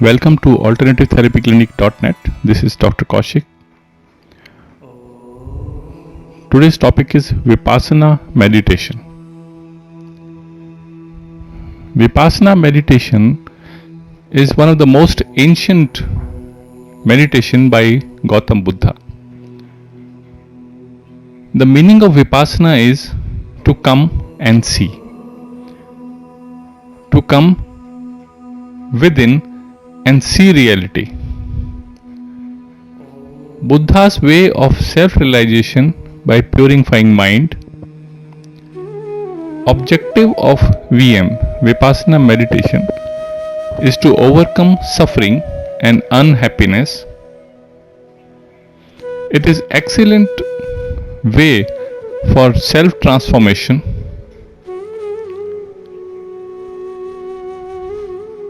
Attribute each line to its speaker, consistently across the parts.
Speaker 1: Welcome to alternativetherapyclinic.net. This is Dr. Kaushik. Today's topic is Vipassana meditation. Vipassana meditation is one of the most ancient meditation by Gautam Buddha. The meaning of Vipassana is to come and see. To come within and see reality. Buddha's way of self-realization by purifying mind. Objective of Vipassana meditation, is to overcome suffering and unhappiness. It is excellent way for self-transformation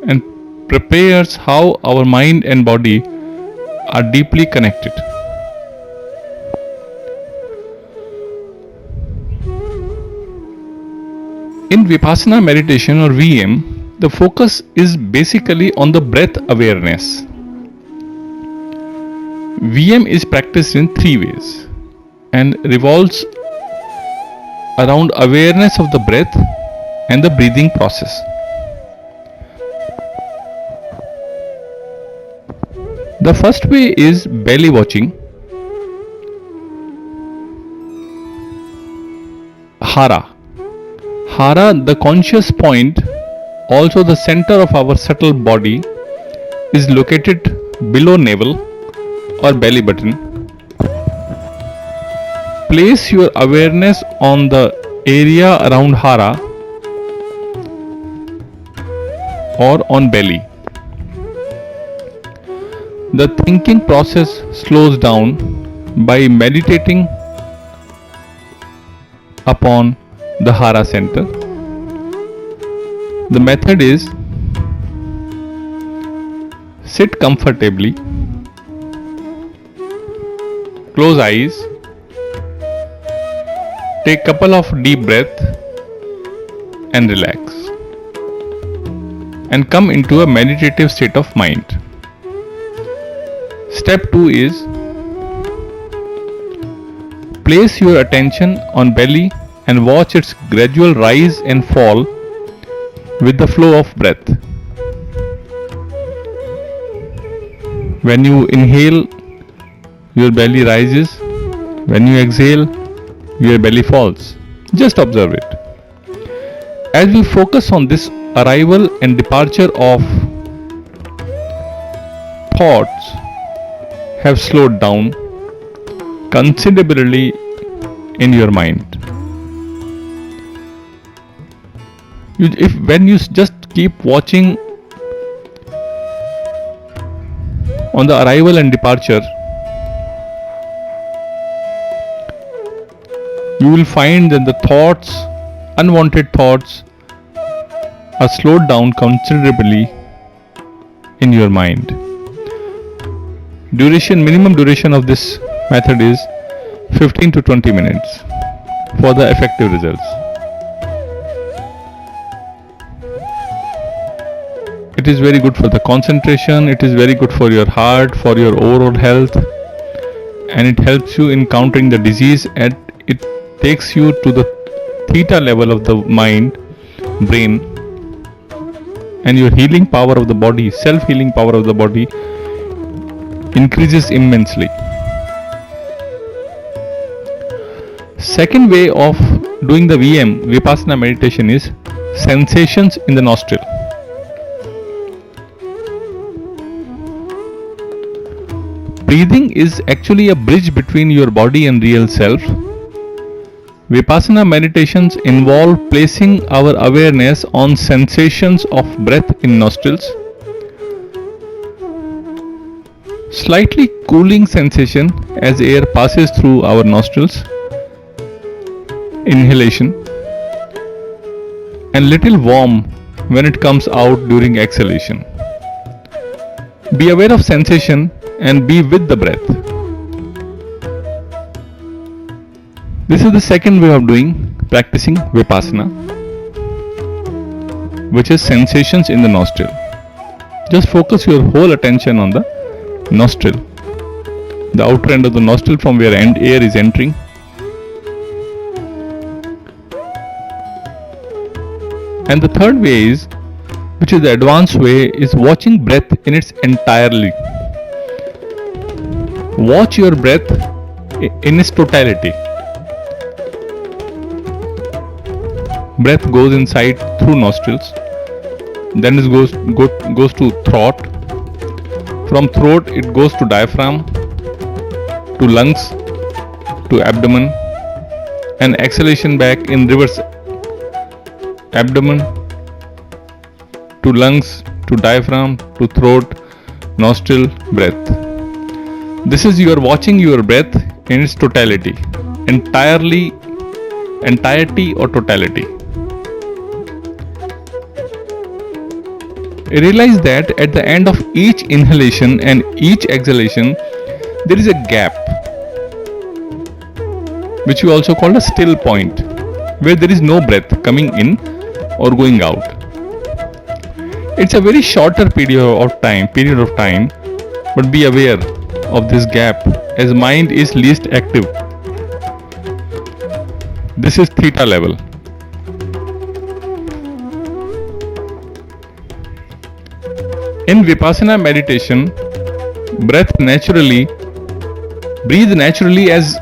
Speaker 1: and prepares how our mind and body are deeply connected. In Vipassana meditation or VM, the focus is basically on the breath awareness. VM is practiced in three ways and revolves around awareness of the breath and the breathing process. The first way is belly watching, hara. Hara, the conscious point, also the center of our subtle body, is located below navel or belly button. Place your awareness on the area around hara or on belly. The thinking process slows down by meditating upon the hara center. The method is sit comfortably, close eyes, take couple of deep breaths and relax, and come into a meditative state of mind. Step 2 is place your attention on belly and watch its gradual rise and fall with the flow of breath. When you inhale, your belly rises. When you exhale, your belly falls. Just observe it. As we focus on this arrival and departure of thoughts have slowed down considerably in your mind. When you just keep watching on the arrival and departure, you will find that the thoughts, unwanted thoughts, are slowed down considerably in your mind. Minimum duration of this method is 15 to 20 minutes for the effective results. It is very good for the concentration, it is very good for your heart, for your overall health, and it helps you in countering the disease, and it takes you to the theta level of the mind, brain, and your healing power of the body, self-healing power of the body increases immensely. Second way of doing the Vipassana meditation is sensations in the nostril. Breathing is actually a bridge between your body and real self. Vipassana meditations involve placing our awareness on sensations of breath in nostrils, slightly cooling sensation as air passes through our nostrils, inhalation, and little warm when it comes out during exhalation. Be aware of sensation and be with the breath. This is the second way of practicing Vipassana, which is sensations in the nostril. Just focus your whole attention on the nostril, the outer end of the nostril from where air is entering. And the third way is, which is the advanced way, is watching breath in its entirely. Watch your breath in its totality. Breath goes inside through nostrils, then it goes to throat. From throat it goes to diaphragm, to lungs, to abdomen, and exhalation back in reverse: abdomen to lungs, to diaphragm, to throat, nostril, breath. This is, you are watching your breath in its totality, entirety or totality. Realize that at the end of each inhalation and each exhalation, there is a gap, which we also call a still point, where there is no breath coming in or going out. It's a very shorter period of time, but be aware of this gap, as mind is least active. This is theta level. In Vipassana meditation, breathe naturally as,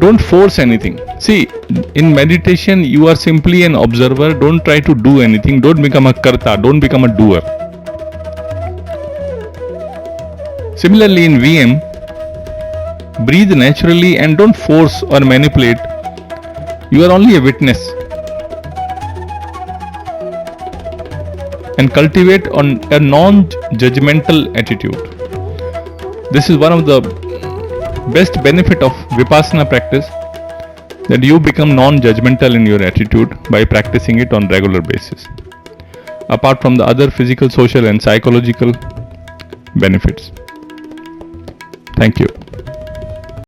Speaker 1: don't force anything. See, in meditation you are simply an observer. Don't try to do anything. Don't become a karta, don't become a doer. Similarly in VM, breathe naturally and don't force or manipulate. You are only a witness. And cultivate on a non-judgmental attitude. This is one of the best benefit of Vipassana practice, that you become non-judgmental in your attitude by practicing it on regular basis, apart from the other physical, social and psychological benefits. Thank you.